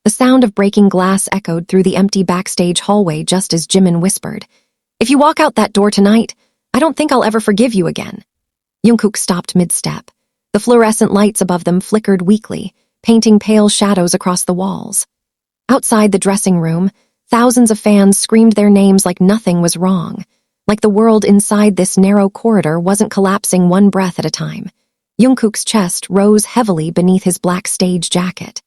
The sound of breaking glass echoed through the empty backstage hallway just as Jimin whispered, "If you walk out that door tonight, I don't think I'll ever forgive you again." Jungkook stopped mid-step. The fluorescent lights above them flickered weakly, painting pale shadows across the walls. Outside the dressing room, thousands of fans screamed their names like nothing was wrong, like the world inside this narrow corridor wasn't collapsing one breath at a time. Jungkook's chest rose heavily beneath his black stage jacket.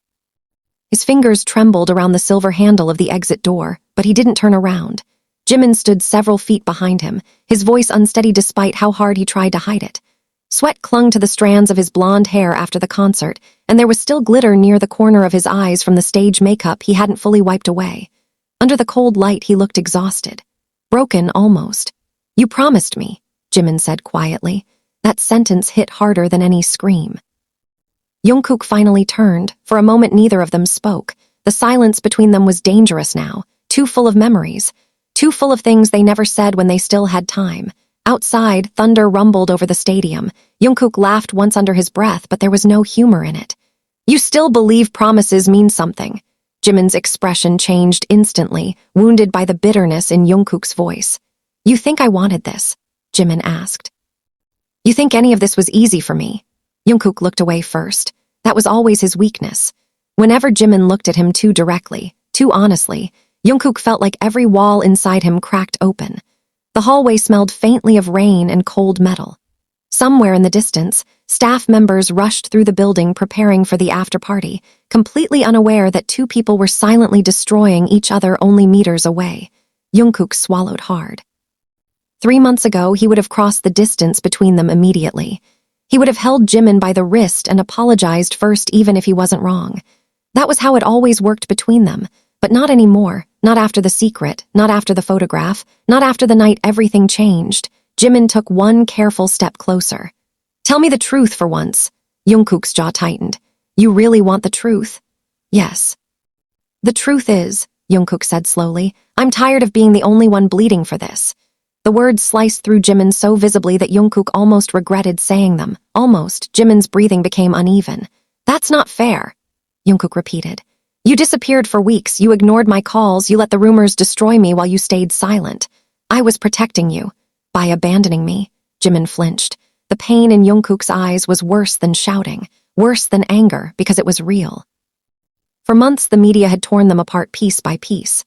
His fingers trembled around the silver handle of the exit door, but he didn't turn around. Jimin stood several feet behind him, his voice unsteady despite how hard he tried to hide it. Sweat clung to the strands of his blonde hair after the concert, and there was still glitter near the corner of his eyes from the stage makeup he hadn't fully wiped away. Under the cold light, he looked exhausted. Broken, almost. "You promised me," Jimin said quietly. That sentence hit harder than any scream. Jungkook finally turned. For a moment, neither of them spoke. The silence between them was dangerous now, too full of memories, too full of things they never said when they still had time. Outside, thunder rumbled over the stadium. Jungkook laughed once under his breath, but there was no humor in it. "You still believe promises mean something." Jimin's expression changed instantly, wounded by the bitterness in Jungkook's voice. "You think I wanted this?" Jimin asked. "You think any of this was easy for me?" Jungkook looked away first. That was always his weakness. Whenever Jimin looked at him too directly, too honestly, Jungkook felt like every wall inside him cracked open. The hallway smelled faintly of rain and cold metal. Somewhere in the distance, staff members rushed through the building preparing for the after-party, completely unaware that two people were silently destroying each other only meters away. Jungkook swallowed hard. 3 months ago, he would have crossed the distance between them immediately. He would have held Jimin by the wrist and apologized first even if he wasn't wrong. That was how it always worked between them, but not anymore, not after the secret, not after the photograph, not after the night everything changed. Jimin took one careful step closer. "Tell me the truth for once." Jungkook's jaw tightened. "You really want the truth?" "Yes." "The truth is," Jungkook said slowly, "I'm tired of being the only one bleeding for this." The words sliced through Jimin so visibly that Jungkook almost regretted saying them. Almost. Jimin's breathing became uneven. "That's not fair," Jungkook repeated. "You disappeared for weeks, you ignored my calls, you let the rumors destroy me while you stayed silent. I was protecting you. By abandoning me." Jimin flinched. The pain in Jungkook's eyes was worse than shouting, worse than anger, because it was real. For months, the media had torn them apart piece by piece.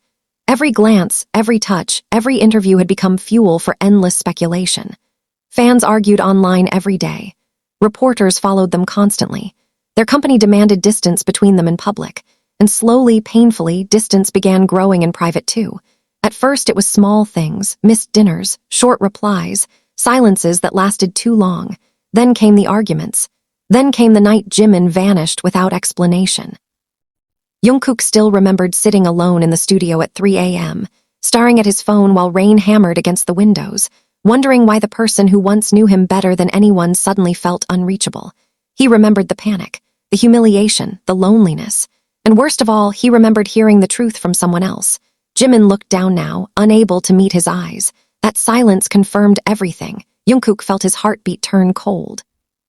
Every glance, every touch, every interview had become fuel for endless speculation. Fans argued online every day. Reporters followed them constantly. Their company demanded distance between them in public, and slowly, painfully, distance began growing in private too. At first, it was small things, missed dinners, short replies, silences that lasted too long. Then came the arguments. Then came the night Jimin vanished without explanation. Jungkook still remembered sitting alone in the studio at 3 a.m., staring at his phone while rain hammered against the windows, wondering why the person who once knew him better than anyone suddenly felt unreachable. He remembered the panic, the humiliation, the loneliness, and worst of all, he remembered hearing the truth from someone else. Jimin looked down now, unable to meet his eyes. That silence confirmed everything. Jungkook felt his heartbeat turn cold.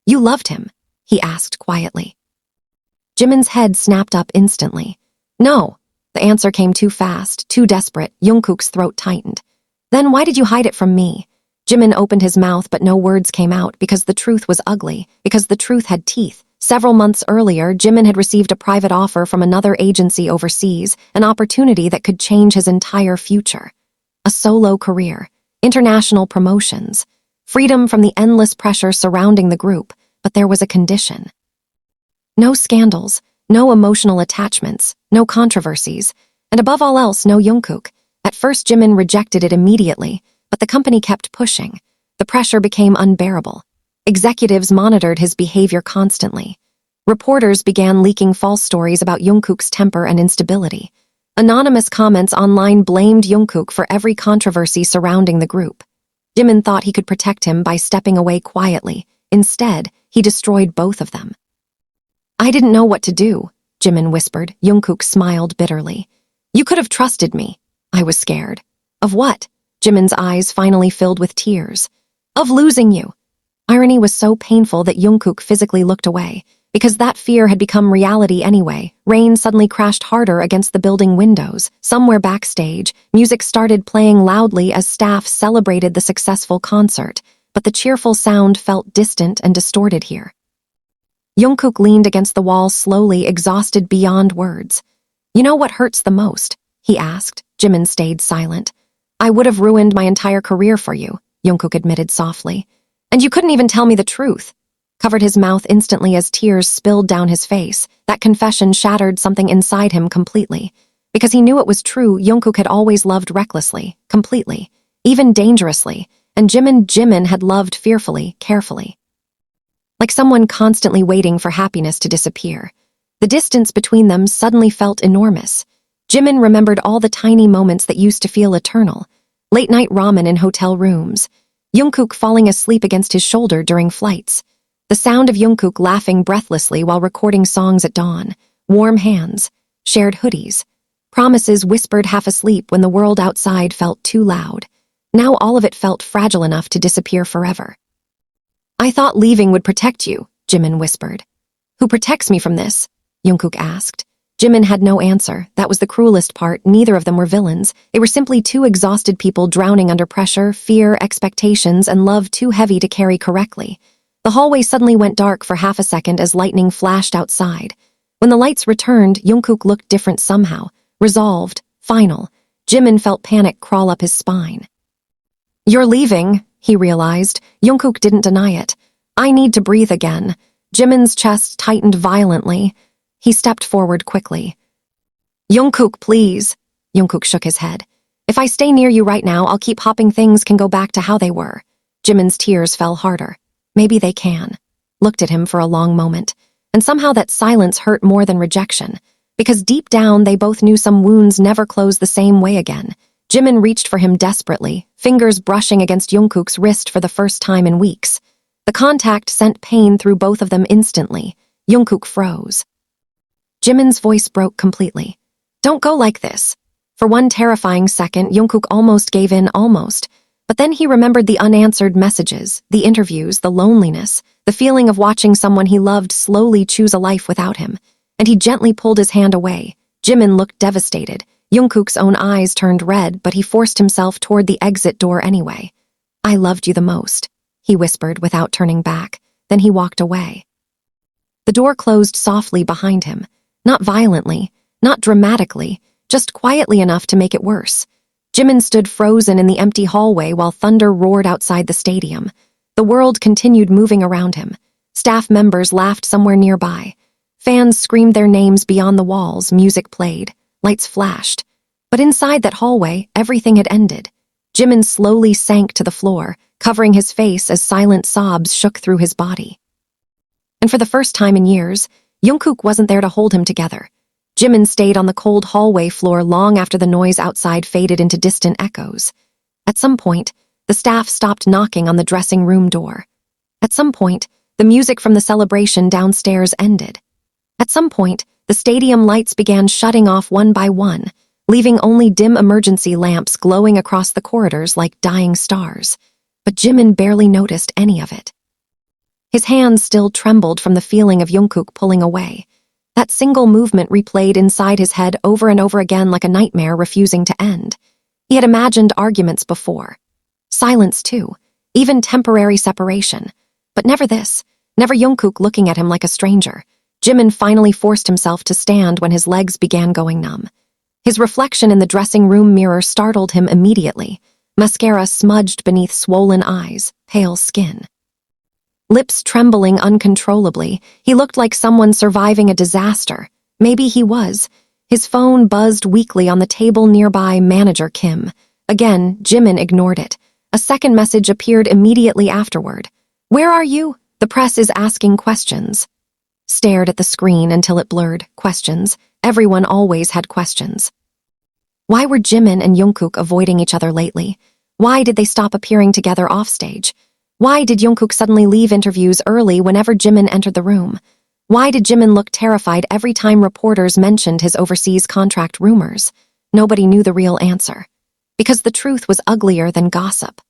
"You loved him?" he asked quietly. Jimin's head snapped up instantly. "No." The answer came too fast, too desperate. Jungkook's throat tightened. "Then why did you hide it from me?" Jimin opened his mouth, but no words came out because the truth was ugly, because the truth had teeth. Several months earlier, Jimin had received a private offer from another agency overseas, an opportunity that could change his entire future. A solo career, international promotions, freedom from the endless pressure surrounding the group, but there was a condition. No scandals, no emotional attachments, no controversies, and above all else, no Jungkook. At first, Jimin rejected it immediately, but the company kept pushing. The pressure became unbearable. Executives monitored his behavior constantly. Reporters began leaking false stories about Jungkook's temper and instability. Anonymous comments online blamed Jungkook for every controversy surrounding the group. Jimin thought he could protect him by stepping away quietly. Instead, he destroyed both of them. "I didn't know what to do," Jimin whispered. Jungkook smiled bitterly. "You could have trusted me." "I was scared." "Of what?" Jimin's eyes finally filled with tears. "Of losing you." Irony was so painful that Jungkook physically looked away. Because that fear had become reality anyway. Rain suddenly crashed harder against the building windows. Somewhere backstage, music started playing loudly as staff celebrated the successful concert, but the cheerful sound felt distant and distorted here. Jungkook leaned against the wall slowly, exhausted beyond words. "You know what hurts the most?" he asked. Jimin stayed silent. "I would have ruined my entire career for you," Jungkook admitted softly. "And you couldn't even tell me the truth." Covered his mouth instantly as tears spilled down his face. That confession shattered something inside him completely. Because he knew it was true, Jungkook had always loved recklessly, completely, even dangerously, and Jimin had loved fearfully, carefully. Like someone constantly waiting for happiness to disappear. The distance between them suddenly felt enormous. Jimin remembered all the tiny moments that used to feel eternal. Late-night ramen in hotel rooms. Jungkook falling asleep against his shoulder during flights. The sound of Jungkook laughing breathlessly while recording songs at dawn. Warm hands. Shared hoodies. Promises whispered half asleep when the world outside felt too loud. Now all of it felt fragile enough to disappear forever. "I thought leaving would protect you," Jimin whispered. "Who protects me from this?" Jungkook asked. Jimin had no answer. That was the cruelest part. Neither of them were villains. They were simply two exhausted people drowning under pressure, fear, expectations, and love too heavy to carry correctly. The hallway suddenly went dark for half a second as lightning flashed outside. When the lights returned, Jungkook looked different somehow. Resolved, final. Jimin felt panic crawl up his spine. "You're leaving," he realized. Jungkook didn't deny it. "I need to breathe again." Jimin's chest tightened violently. He stepped forward quickly. "Jungkook, please." Jungkook shook his head. "If I stay near you right now, I'll keep hoping things can go back to how they were." Jimin's tears fell harder. "Maybe they can." Looked at him for a long moment. And somehow that silence hurt more than rejection. Because deep down, they both knew some wounds never close the same way again. Jimin reached for him desperately, fingers brushing against Jungkook's wrist for the first time in weeks. The contact sent pain through both of them instantly. Jungkook froze. Jimin's voice broke completely. "Don't go like this." For one terrifying second, Jungkook almost gave in, almost. But then he remembered the unanswered messages, the interviews, the loneliness, the feeling of watching someone he loved slowly choose a life without him. And he gently pulled his hand away. Jimin looked devastated. Jungkook's own eyes turned red, but he forced himself toward the exit door anyway. "I loved you the most," he whispered without turning back. Then he walked away. The door closed softly behind him. Not violently, not dramatically, just quietly enough to make it worse. Jimin stood frozen in the empty hallway while thunder roared outside the stadium. The world continued moving around him. Staff members laughed somewhere nearby. Fans screamed their names beyond the walls, music played, lights flashed. But inside that hallway, everything had ended. Jimin slowly sank to the floor, covering his face as silent sobs shook through his body. And for the first time in years, Jungkook wasn't there to hold him together. Jimin stayed on the cold hallway floor long after the noise outside faded into distant echoes. At some point, the staff stopped knocking on the dressing room door. At some point, the music from the celebration downstairs ended. At some point, the stadium lights began shutting off one by one, leaving only dim emergency lamps glowing across the corridors like dying stars. But Jimin barely noticed any of it. His hands still trembled from the feeling of Jungkook pulling away. That single movement replayed inside his head over and over again like a nightmare refusing to end. He had imagined arguments before. Silence, too. Even temporary separation. But never this. Never Jungkook looking at him like a stranger. Jimin finally forced himself to stand when his legs began going numb. His reflection in the dressing room mirror startled him immediately. Mascara smudged beneath swollen eyes, pale skin. Lips trembling uncontrollably, he looked like someone surviving a disaster. Maybe he was. His phone buzzed weakly on the table nearby. Manager Kim. Again, Jimin ignored it. A second message appeared immediately afterward. "Where are you? The press is asking questions." Stared at the screen until it blurred. Questions. Everyone always had questions. Why were Jimin and Jungkook avoiding each other lately? Why did they stop appearing together offstage? Why did Jungkook suddenly leave interviews early whenever Jimin entered the room? Why did Jimin look terrified every time reporters mentioned his overseas contract rumors? Nobody knew the real answer. Because the truth was uglier than gossip.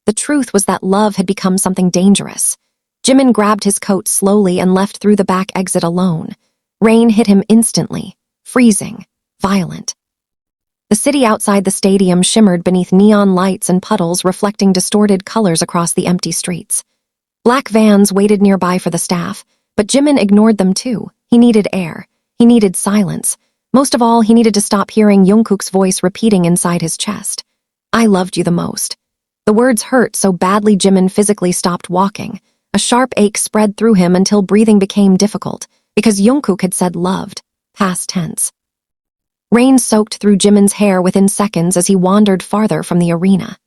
The truth was that love had become something dangerous. Jimin grabbed his coat slowly and left through the back exit alone. Rain hit him instantly, freezing, violent. The city outside the stadium shimmered beneath neon lights and puddles reflecting distorted colors across the empty streets. Black vans waited nearby for the staff, but Jimin ignored them too. He needed air. He needed silence. Most of all, he needed to stop hearing Jungkook's voice repeating inside his chest. I loved you the most. The words hurt so badly Jimin physically stopped walking. A sharp ache spread through him until breathing became difficult, because Jungkook had said loved, past tense. Rain soaked through Jimin's hair within seconds as he wandered farther from the arena.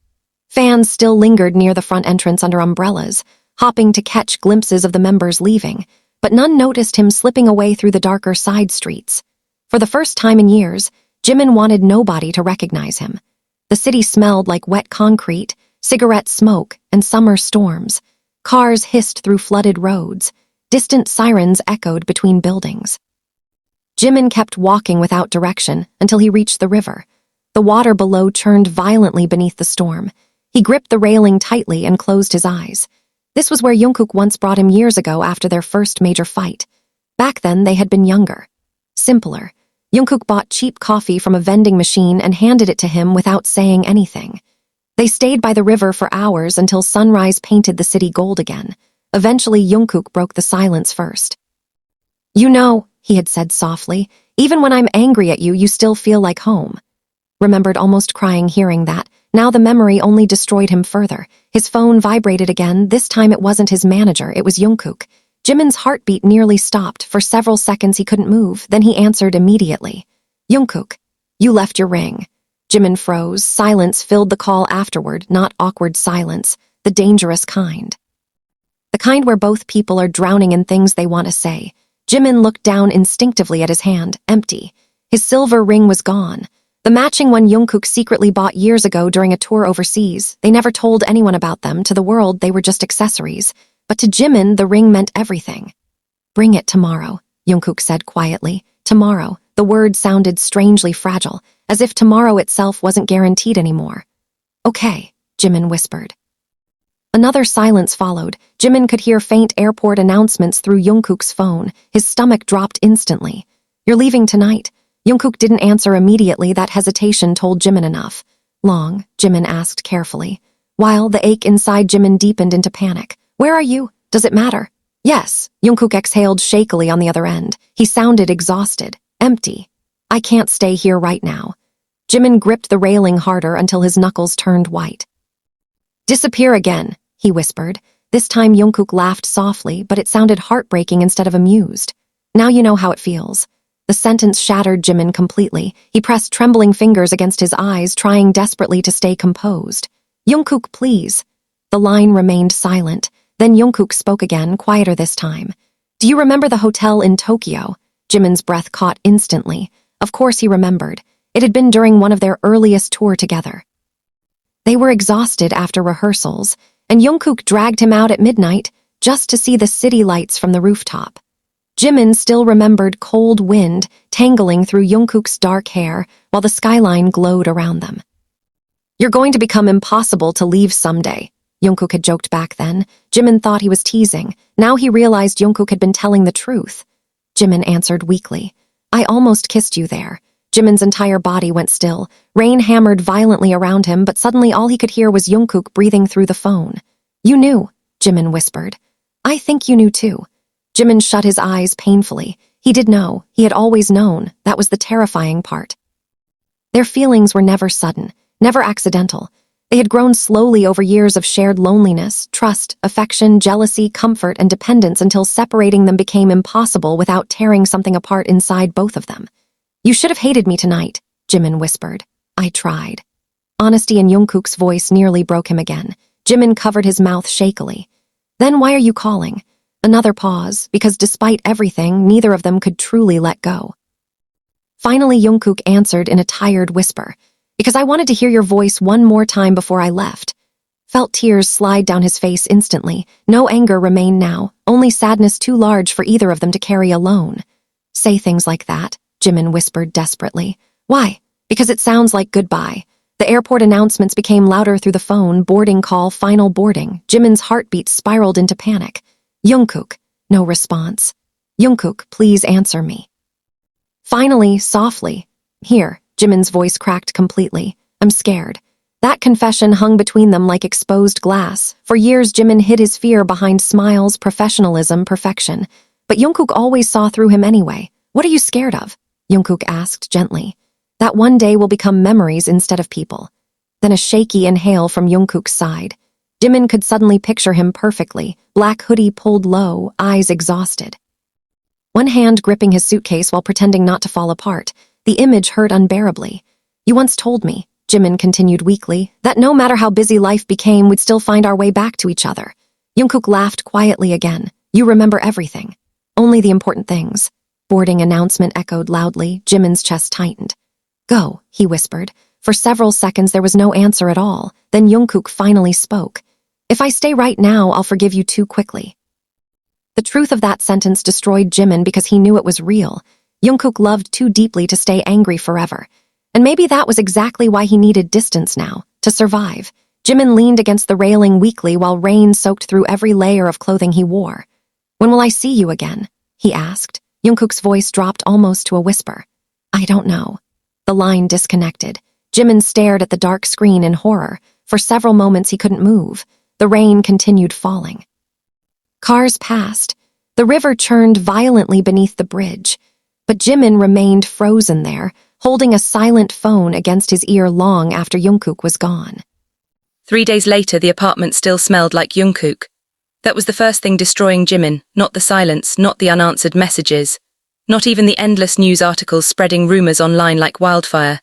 Fans still lingered near the front entrance under umbrellas, hopping to catch glimpses of the members leaving, but none noticed him slipping away through the darker side streets. For the first time in years, Jimin wanted nobody to recognize him. The city smelled like wet concrete, cigarette smoke, and summer storms. Cars hissed through flooded roads. Distant sirens echoed between buildings. Jimin kept walking without direction until he reached the river. The water below churned violently beneath the storm. He gripped the railing tightly and closed his eyes. This was where Jungkook once brought him years ago after their first major fight. Back then, they had been younger. Simpler. Jungkook bought cheap coffee from a vending machine and handed it to him without saying anything. They stayed by the river for hours until sunrise painted the city gold again. Eventually, Jungkook broke the silence first. You know, he had said softly, even when I'm angry at you, you still feel like home. Remembered almost crying hearing that. Now the memory only destroyed him further. His phone vibrated again. This time it wasn't his manager, it was Jungkook. Jimin's heartbeat nearly stopped. For several seconds he couldn't move, then he answered immediately. Jungkook, you left your ring. Jimin froze. Silence filled the call afterward, not awkward silence, the dangerous kind. The kind where both people are drowning in things they want to say. Jimin looked down instinctively at his hand, empty. His silver ring was gone. The matching one Jungkook secretly bought years ago during a tour overseas. They never told anyone about them. To the world, they were just accessories. But to Jimin, the ring meant everything. Bring it tomorrow, Jungkook said quietly. Tomorrow. The word sounded strangely fragile, as if tomorrow itself wasn't guaranteed anymore. Okay, Jimin whispered. Another silence followed. Jimin could hear faint airport announcements through Jungkook's phone. His stomach dropped instantly. You're leaving tonight? Jungkook didn't answer immediately. That hesitation told Jimin enough. Long? Jimin asked carefully. While the ache inside Jimin deepened into panic. Where are you? Does it matter? Yes, Jungkook exhaled shakily on the other end. He sounded exhausted, empty. I can't stay here right now. Jimin gripped the railing harder until his knuckles turned white. Disappear again, he whispered. This time Jungkook laughed softly, but it sounded heartbreaking instead of amused. Now you know how it feels. The sentence shattered Jimin completely. He pressed trembling fingers against his eyes, trying desperately to stay composed. Jungkook, please. The line remained silent. Then Jungkook spoke again, quieter this time. Do you remember the hotel in Tokyo? Jimin's breath caught instantly. Of course he remembered. It had been during one of their earliest tour together. They were exhausted after rehearsals, and Jungkook dragged him out at midnight just to see the city lights from the rooftop. Jimin still remembered cold wind tangling through Jungkook's dark hair while the skyline glowed around them. You're going to become impossible to leave someday, Jungkook had joked back then. Jimin thought he was teasing. Now he realized Jungkook had been telling the truth. Jimin answered weakly. I almost kissed you there. Jimin's entire body went still. Rain hammered violently around him, but suddenly all he could hear was Jungkook breathing through the phone. You knew, Jimin whispered. I think you knew too. Jimin shut his eyes painfully. He did know. He had always known. That was the terrifying part. Their feelings were never sudden, never accidental. They had grown slowly over years of shared loneliness, trust, affection, jealousy, comfort, and dependence until separating them became impossible without tearing something apart inside both of them. You should have hated me tonight, Jimin whispered. I tried. Honesty in Jungkook's voice nearly broke him again. Jimin covered his mouth shakily. Then why are you calling? Another pause, because despite everything, neither of them could truly let go. Finally, Jungkook answered in a tired whisper. Because I wanted to hear your voice one more time before I left. Felt tears slide down his face instantly. No anger remained now, only sadness too large for either of them to carry alone. Say things like that, Jimin whispered desperately. Why? Because it sounds like goodbye. The airport announcements became louder through the phone, boarding call, final boarding. Jimin's heartbeat spiraled into panic. Jungkook. No response. Jungkook, please answer me. Finally, softly. Here, Jimin's voice cracked completely. I'm scared. That confession hung between them like exposed glass. For years, Jimin hid his fear behind smiles, professionalism, perfection. But Jungkook always saw through him anyway. What are you scared of? Jungkook asked gently. That one day will become memories instead of people. Then a shaky inhale from Jungkook's side. Jimin could suddenly picture him perfectly, black hoodie pulled low, eyes exhausted. One hand gripping his suitcase while pretending not to fall apart. The image hurt unbearably. You once told me, Jimin continued weakly, that no matter how busy life became, we'd still find our way back to each other. Jungkook laughed quietly again. You remember everything. Only the important things. Boarding announcement echoed loudly. Jimin's chest tightened. Go, he whispered. For several seconds there was no answer at all. Then Jungkook finally spoke. If I stay right now, I'll forgive you too quickly. The truth of that sentence destroyed Jimin because he knew it was real. Jungkook loved too deeply to stay angry forever. And maybe that was exactly why he needed distance now, to survive. Jimin leaned against the railing weakly while rain soaked through every layer of clothing he wore. When will I see you again? He asked. Jungkook's voice dropped almost to a whisper. I don't know. The line disconnected. Jimin stared at the dark screen in horror. For several moments he couldn't move. The rain continued falling. Cars passed. The river churned violently beneath the bridge. But Jimin remained frozen there, holding a silent phone against his ear long after Jungkook was gone. 3 days later, the apartment still smelled like Jungkook. That was the first thing destroying Jimin, not the silence, not the unanswered messages, not even the endless news articles spreading rumors online like wildfire.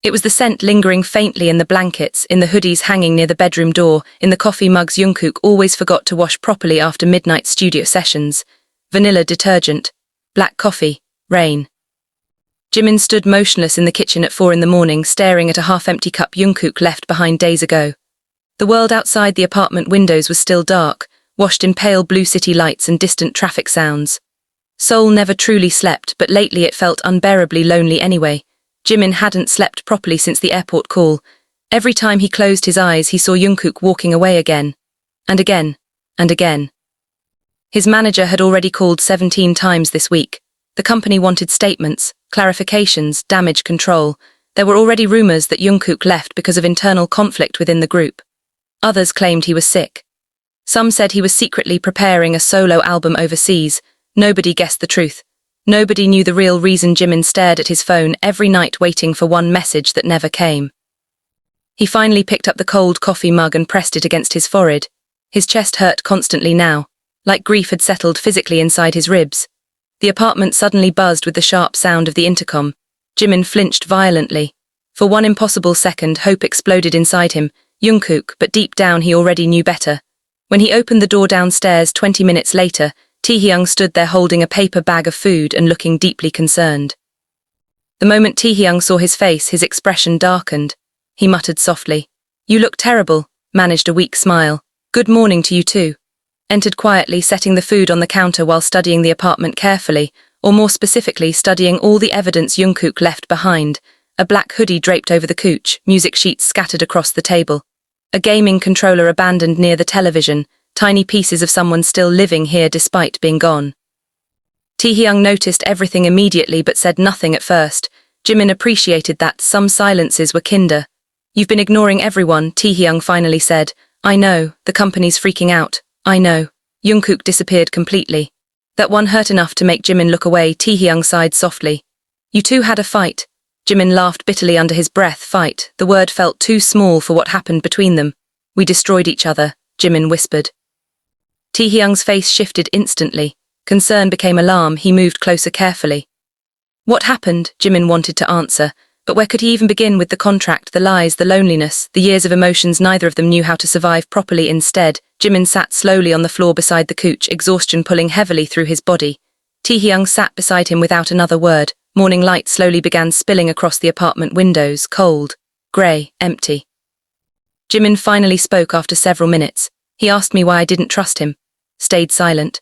It was the scent lingering faintly in the blankets, in the hoodies hanging near the bedroom door, in the coffee mugs Jungkook always forgot to wash properly after midnight studio sessions. Vanilla detergent, black coffee, rain. Jimin stood motionless in the kitchen at 4 a.m, staring at a half-empty cup Jungkook left behind days ago. The world outside the apartment windows was still dark, washed in pale blue city lights and distant traffic sounds. Seoul never truly slept, but lately it felt unbearably lonely anyway. Jimin hadn't slept properly since the airport call. Every time he closed his eyes, he saw Jungkook walking away again. And again. And again. His manager had already called 17 times this week. The company wanted statements, clarifications, damage control. There were already rumors that Jungkook left because of internal conflict within the group. Others claimed he was sick. Some said he was secretly preparing a solo album overseas. Nobody guessed the truth. Nobody knew the real reason Jimin stared at his phone every night waiting for one message that never came. He finally picked up the cold coffee mug and pressed it against his forehead. His chest hurt constantly now, like grief had settled physically inside his ribs. The apartment suddenly buzzed with the sharp sound of the intercom. Jimin flinched violently. For one impossible second, hope exploded inside him. Jungkook, but deep down he already knew better. When he opened the door downstairs 20 minutes later, Taehyung stood there holding a paper bag of food and looking deeply concerned. The moment Taehyung saw his face, his expression darkened. He muttered softly. You look terrible, managed a weak smile. Good morning to you too. Entered quietly, setting the food on the counter while studying the apartment carefully, or more specifically studying all the evidence Jungkook left behind. A black hoodie draped over the couch, music sheets scattered across the table. A gaming controller abandoned near the television, tiny pieces of someone still living here despite being gone. Taehyung noticed everything immediately but said nothing at first. Jimin appreciated that some silences were kinder. You've been ignoring everyone, Taehyung finally said. I know, the company's freaking out. I know. Jungkook disappeared completely. That one hurt enough to make Jimin look away. Taehyung sighed softly. You two had a fight. Jimin laughed bitterly under his breath. Fight. The word felt too small for what happened between them. We destroyed each other, Jimin whispered. Taehyung's face shifted instantly. Concern became alarm. He moved closer carefully. What happened? Jimin wanted to answer, but where could he even begin with the contract, the lies, the loneliness, the years of emotions neither of them knew how to survive properly. Instead, Jimin sat slowly on the floor beside the couch, exhaustion pulling heavily through his body. Taehyung sat beside him without another word. Morning light slowly began spilling across the apartment windows, cold, grey, empty. Jimin finally spoke after several minutes. He asked me why I didn't trust him. Stayed silent.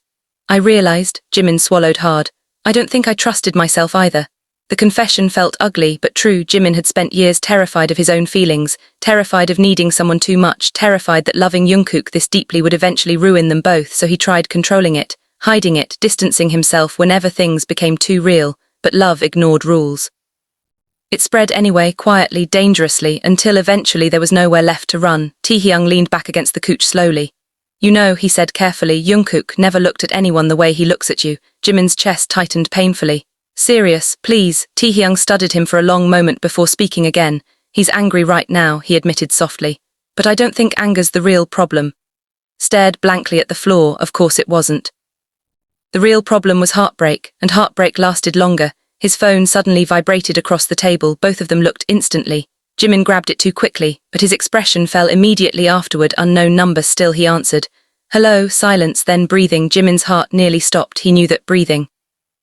I realized, Jimin swallowed hard. I don't think I trusted myself either. The confession felt ugly but true. Jimin had spent years terrified of his own feelings, terrified of needing someone too much, terrified that loving Jungkook this deeply would eventually ruin them both, so he tried controlling it, hiding it, distancing himself whenever things became too real, but love ignored rules. It spread anyway, quietly, dangerously, until eventually there was nowhere left to run. Taehyung leaned back against the couch slowly. "You know," he said carefully, "Jungkook never looked at anyone the way he looks at you." Jimin's chest tightened painfully. "Serious, please." Taehyung studied him for a long moment before speaking again. "He's angry right now," he admitted softly. "But I don't think anger's the real problem." Stared blankly at the floor, of course it wasn't. The real problem was heartbreak, and heartbreak lasted longer. His phone suddenly vibrated across the table. Both of them looked instantly. Jimin grabbed it too quickly, but his expression fell immediately afterward. Unknown number still, he answered. "Hello," silence, then breathing. Jimin's heart nearly stopped. He knew that breathing.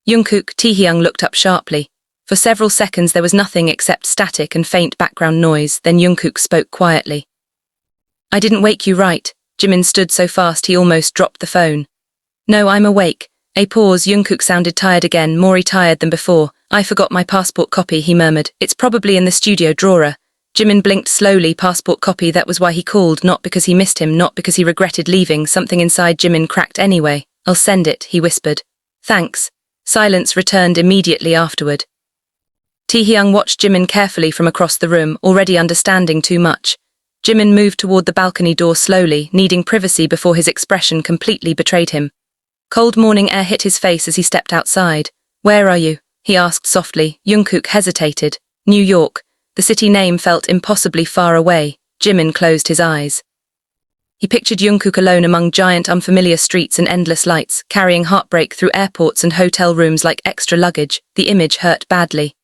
"Jungkook." Taehyung looked up sharply. For several seconds there was nothing except static and faint background noise, then Jungkook spoke quietly. "I didn't wake you, right?" Jimin stood so fast he almost dropped the phone. "No, I'm awake." A pause. Jungkook sounded tired again, more tired than before. "I forgot my passport copy," he murmured. "It's probably in the studio drawer." Jimin blinked slowly. Passport copy, that was why he called, not because he missed him, not because he regretted leaving. Something inside Jimin cracked anyway. "I'll send it," he whispered. "Thanks." Silence returned immediately afterward. Taehyung watched Jimin carefully from across the room, already understanding too much. Jimin moved toward the balcony door slowly, needing privacy before his expression completely betrayed him. Cold morning air hit his face as he stepped outside. "Where are you?" he asked softly. Jungkook hesitated. New York. The city name felt impossibly far away. Jimin closed his eyes. He pictured Jungkook alone among giant unfamiliar streets and endless lights, carrying heartbreak through airports and hotel rooms like extra luggage. The image hurt badly.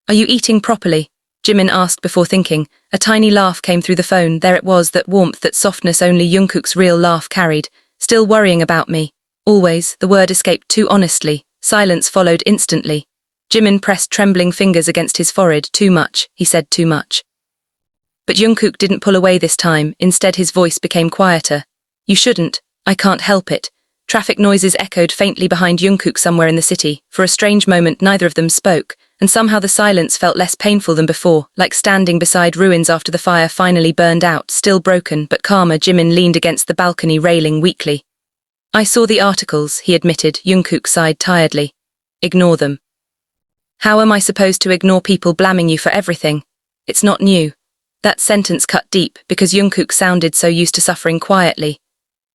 "Are you eating properly?" Jimin asked before thinking. A tiny laugh came through the phone. There it was, that warmth, that softness only Jungkook's real laugh carried. "Still worrying about me?" "Always." The word escaped too honestly. Silence followed instantly. Jimin pressed trembling fingers against his forehead. "Too much," he said, "too much." But Jungkook didn't pull away this time. Instead his voice became quieter. "You shouldn't. I can't help it." Traffic noises echoed faintly behind Jungkook somewhere in the city. For a strange moment neither of them spoke, and somehow the silence felt less painful than before, like standing beside ruins after the fire finally burned out. Still broken, but calmer, Jimin leaned against the balcony railing weakly. "I saw the articles," he admitted. Jungkook sighed tiredly. "Ignore them." "How am I supposed to ignore people blaming you for everything? It's not new." That sentence cut deep, because Jungkook sounded so used to suffering quietly.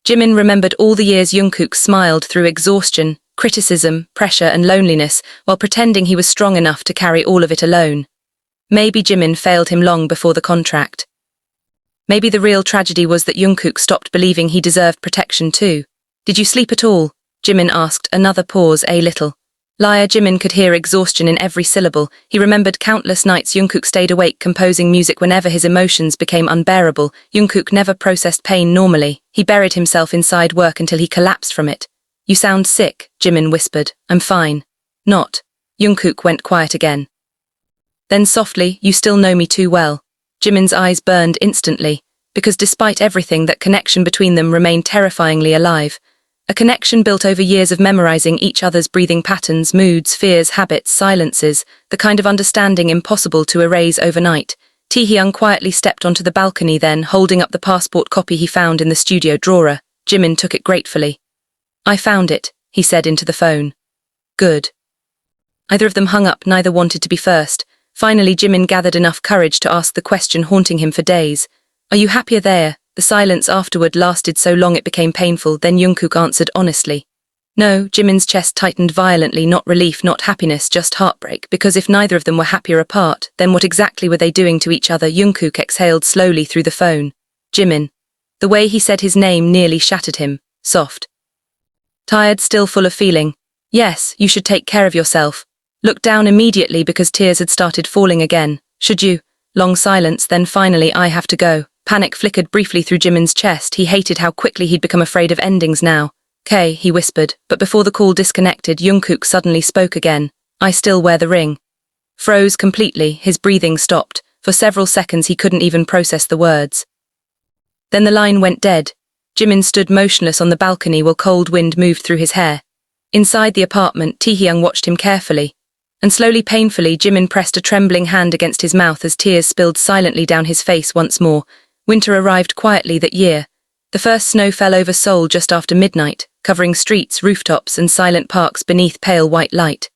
Jimin remembered all the years Jungkook smiled through exhaustion, criticism, pressure and loneliness, while pretending he was strong enough to carry all of it alone. Maybe Jimin failed him long before the contract. Maybe the real tragedy was that Jungkook stopped believing he deserved protection too. "Did you sleep at all?" Jimin asked. Another pause. "A little." Liar. Jimin could hear exhaustion in every syllable. He remembered countless nights Jungkook stayed awake composing music whenever his emotions became unbearable. Jungkook never processed pain normally. He buried himself inside work until he collapsed from it. "You sound sick," Jimin whispered. "I'm fine." "Not." Jungkook went quiet again. Then softly, "You still know me too well." Jimin's eyes burned instantly, because despite everything, that connection between them remained terrifyingly alive. A connection built over years of memorizing each other's breathing patterns, moods, fears, habits, silences, the kind of understanding impossible to erase overnight. Taehyung quietly stepped onto the balcony then, holding up the passport copy he found in the studio drawer. Jimin took it gratefully. "I found it," he said into the phone. "Good." Either of them hung up, neither wanted to be first. Finally Jimin gathered enough courage to ask the question haunting him for days. "Are you happier there?" The silence afterward lasted so long it became painful. Then Jungkook answered honestly. "No." Jimin's chest tightened violently. Not relief, not happiness, just heartbreak, because if neither of them were happier apart, then what exactly were they doing to each other? Jungkook exhaled slowly through the phone. "Jimin." The way he said his name nearly shattered him. Soft. Tired, still full of feeling. "Yes, you should take care of yourself." Looked down immediately because tears had started falling again. "Should you?" Long silence, then finally, "I have to go." Panic flickered briefly through Jimin's chest. He hated how quickly he'd become afraid of endings now. "'Kay," he whispered, but before the call disconnected, Jungkook suddenly spoke again. "I still wear the ring." Froze completely, his breathing stopped. For several seconds he couldn't even process the words. Then the line went dead. Jimin stood motionless on the balcony while cold wind moved through his hair. Inside the apartment, Taehyung watched him carefully. And slowly, painfully, Jimin pressed a trembling hand against his mouth as tears spilled silently down his face once more. Winter arrived quietly that year. The first snow fell over Seoul just after midnight, covering streets, rooftops, and silent parks beneath pale white light.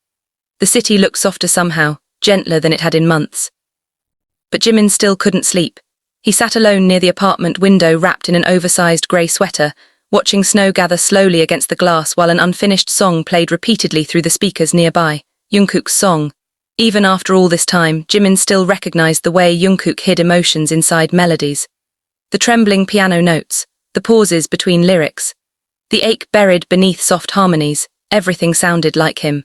The city looked softer somehow, gentler than it had in months. But Jimin still couldn't sleep. He sat alone near the apartment window wrapped in an oversized grey sweater, watching snow gather slowly against the glass while an unfinished song played repeatedly through the speakers nearby, Jungkook's song. Even after all this time, Jimin still recognized the way Jungkook hid emotions inside melodies. The trembling piano notes, the pauses between lyrics, the ache buried beneath soft harmonies, everything sounded like him.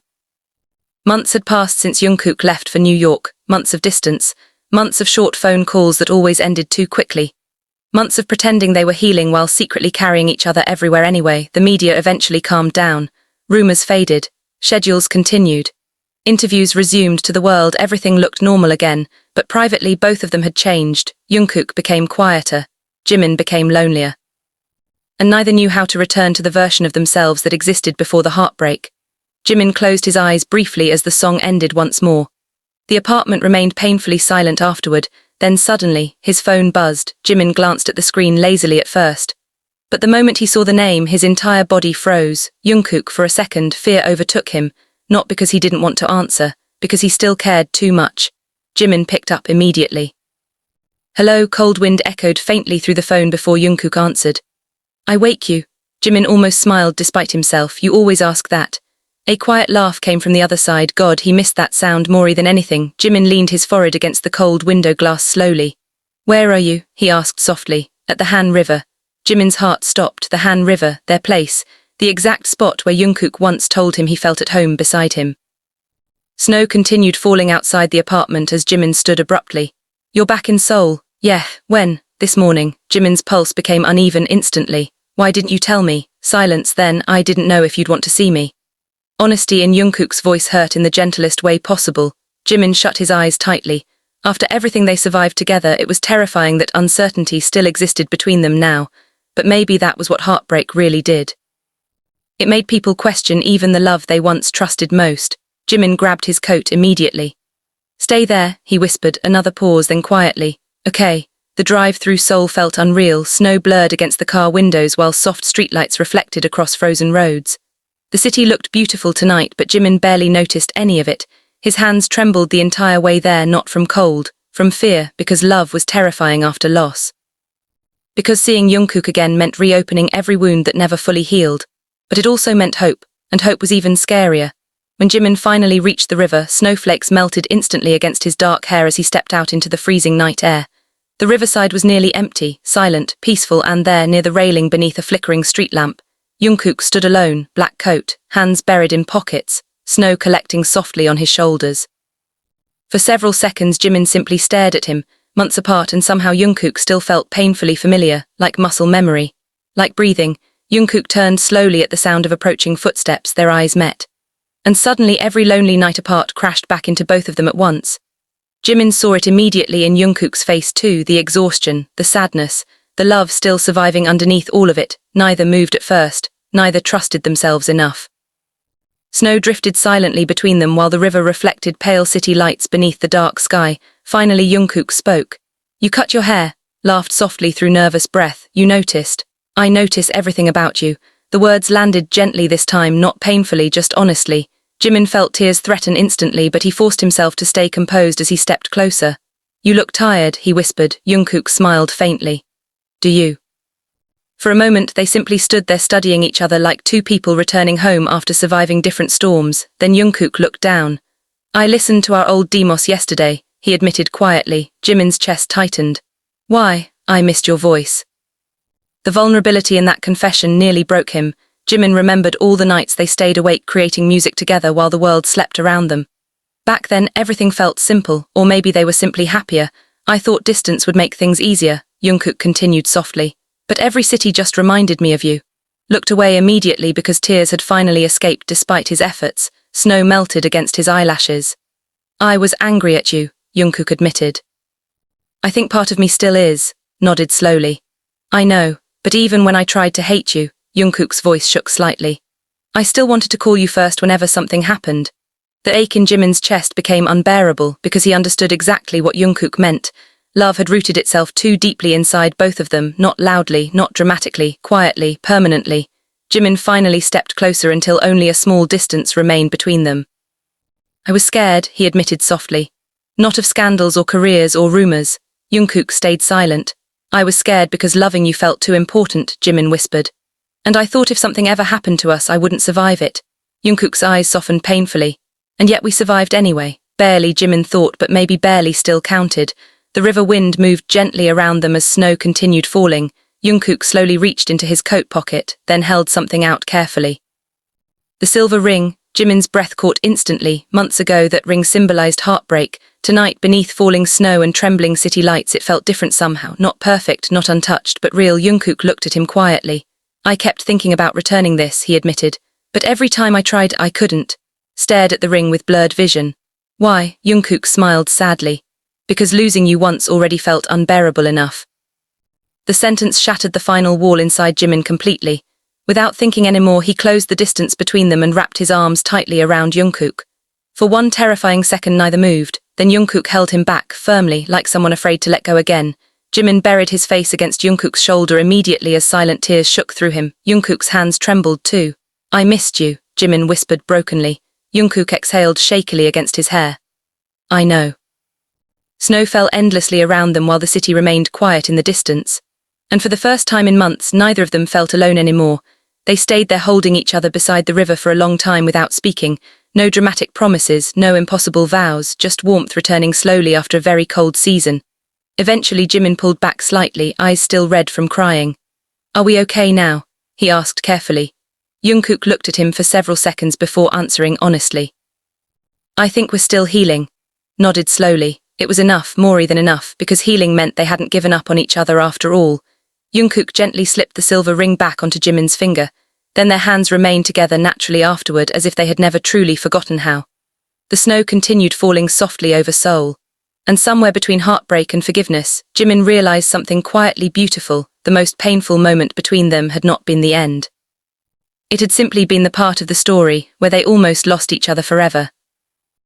Months had passed since Jungkook left for New York, months of distance, months of short phone calls that always ended too quickly. Months of pretending they were healing while secretly carrying each other everywhere anyway. The media eventually calmed down. Rumors faded. Schedules continued. Interviews resumed to the world. Everything looked normal again, but privately both of them had changed. Jungkook became quieter. Jimin became lonelier. And neither knew how to return to the version of themselves that existed before the heartbreak. Jimin closed his eyes briefly as the song ended once more. The apartment remained painfully silent afterward. Then suddenly, his phone buzzed. Jimin glanced at the screen lazily at first. But the moment he saw the name, his entire body froze. Jungkook. For a second, fear overtook him, not because he didn't want to answer, because he still cared too much. Jimin picked up immediately. Hello, cold wind echoed faintly through the phone before Jungkook answered. I wake you. Jimin almost smiled despite himself. You always ask that. A quiet laugh came from the other side. God, he missed that sound more than anything. Jimin leaned his forehead against the cold window glass slowly. Where are you? He asked softly. At the Han River. Jimin's heart stopped. The Han River, their place, the exact spot where Jungkook once told him he felt at home beside him. Snow continued falling outside the apartment as Jimin stood abruptly. You're back in Seoul? Yeah, when? This morning. Jimin's pulse became uneven instantly. Why didn't you tell me? Silence. Then, I didn't know if you'd want to see me. Honesty in Jungkook's voice hurt in the gentlest way possible. Jimin shut his eyes tightly. After everything they survived together, it was terrifying that uncertainty still existed between them now, but maybe that was what heartbreak really did. It made people question even the love they once trusted most. Jimin grabbed his coat immediately. Stay there, he whispered, another pause, then quietly. Okay. The drive through Seoul felt unreal, snow blurred against the car windows while soft streetlights reflected across frozen roads. The city looked beautiful tonight, but Jimin barely noticed any of it. His hands trembled the entire way there, not from cold, from fear, because love was terrifying after loss. Because seeing Jungkook again meant reopening every wound that never fully healed. But it also meant hope, and hope was even scarier. When Jimin finally reached the river, snowflakes melted instantly against his dark hair as he stepped out into the freezing night air. The riverside was nearly empty, silent, peaceful, and there, near the railing beneath a flickering street lamp, Jungkook stood alone, black coat, hands buried in pockets, snow collecting softly on his shoulders. For several seconds Jimin simply stared at him, months apart, and somehow Jungkook still felt painfully familiar, like muscle memory. Like breathing, Jungkook turned slowly at the sound of approaching footsteps. Their eyes met. And suddenly every lonely night apart crashed back into both of them at once. Jimin saw it immediately in Jungkook's face too, the exhaustion, the sadness, the love still surviving underneath all of it. Neither moved at first, neither trusted themselves enough. Snow drifted silently between them while the river reflected pale city lights beneath the dark sky. Finally Jungkook spoke. You cut your hair, laughed softly through nervous breath. You noticed. I notice everything about you. The words landed gently this time, not painfully, just honestly. Jimin felt tears threaten instantly, but he forced himself to stay composed as he stepped closer. You look tired, he whispered. Jungkook smiled faintly. Do you? For a moment they simply stood there studying each other like two people returning home after surviving different storms. Then Jungkook looked down. I listened to our old demos yesterday, he admitted quietly. Jimin's chest tightened. Why? I missed your voice. The vulnerability in that confession nearly broke him. Jimin remembered all the nights they stayed awake creating music together while the world slept around them. Back then everything felt simple, or maybe they were simply happier. I thought distance would make things easier, Jungkook continued softly. But every city just reminded me of you. Looked away immediately because tears had finally escaped despite his efforts. Snow melted against his eyelashes. I was angry at you, Jungkook admitted. I think part of me still is, nodded slowly. I know, but even when I tried to hate you, Jungkook's voice shook slightly. I still wanted to call you first whenever something happened. The ache in Jimin's chest became unbearable because he understood exactly what Jungkook meant. Love had rooted itself too deeply inside both of them, not loudly, not dramatically, quietly, permanently. Jimin finally stepped closer until only a small distance remained between them. I was scared, he admitted softly. Not of scandals or careers or rumors. Jungkook stayed silent. I was scared because loving you felt too important, Jimin whispered. And I thought if something ever happened to us, I wouldn't survive it. Jungkook's eyes softened painfully. And yet we survived anyway. Barely, Jimin thought, but maybe barely still counted. The river wind moved gently around them as snow continued falling. Jungkook slowly reached into his coat pocket, then held something out carefully. The silver ring. Jimin's breath caught instantly. Months ago, that ring symbolized heartbreak. Tonight, beneath falling snow and trembling city lights, it felt different somehow. Not perfect, not untouched, but real. Jungkook looked at him quietly. I kept thinking about returning this, he admitted. But every time I tried, I couldn't. Stared at the ring with blurred vision. Why? Jungkook smiled sadly. Because losing you once already felt unbearable enough. The sentence shattered the final wall inside Jimin completely. Without thinking anymore, he closed the distance between them and wrapped his arms tightly around Jungkook. For one terrifying second, neither moved. Then Jungkook held him back, firmly, like someone afraid to let go again. Jimin buried his face against Jungkook's shoulder immediately as silent tears shook through him. Jungkook's hands trembled too. I missed you, Jimin whispered brokenly. Jungkook exhaled shakily against his hair. I know. Snow fell endlessly around them while the city remained quiet in the distance. And for the first time in months, neither of them felt alone anymore. They stayed there holding each other beside the river for a long time without speaking. No dramatic promises, no impossible vows, just warmth returning slowly after a very cold season. Eventually Jimin pulled back slightly, eyes still red from crying. Are we okay now? He asked carefully. Jungkook looked at him for several seconds before answering honestly. I think we're still healing. Nodded slowly. It was enough, more than enough, because healing meant they hadn't given up on each other after all. Jungkook gently slipped the silver ring back onto Jimin's finger. Then their hands remained together naturally afterward, as if they had never truly forgotten how. The snow continued falling softly over Seoul. And somewhere between heartbreak and forgiveness, Jimin realized something quietly beautiful. The most painful moment between them had not been the end. It had simply been the part of the story where they almost lost each other forever.